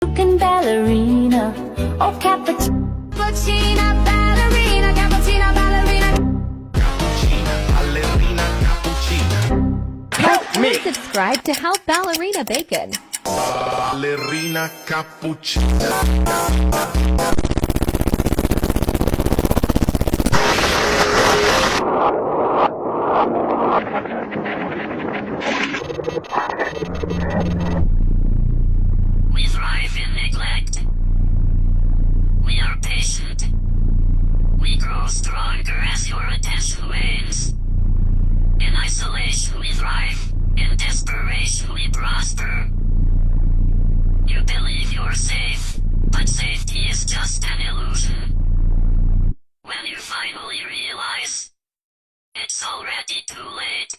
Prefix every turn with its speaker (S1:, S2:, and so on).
S1: Looking ballerina, oh cappuccina, ballerina, cappuccina, ballerina.
S2: Cappuccina, ballerina, cappuccina.
S3: Like and subscribe to Help Ballerina Bacon.
S2: Ballerina cappuccina.
S4: We thrive in neglect. We are patient. We grow stronger as your attention wanes. In isolation we thrive. In desperation we prosper. You believe you're safe, but safety is just an illusion. When you finally realize, it's already too late.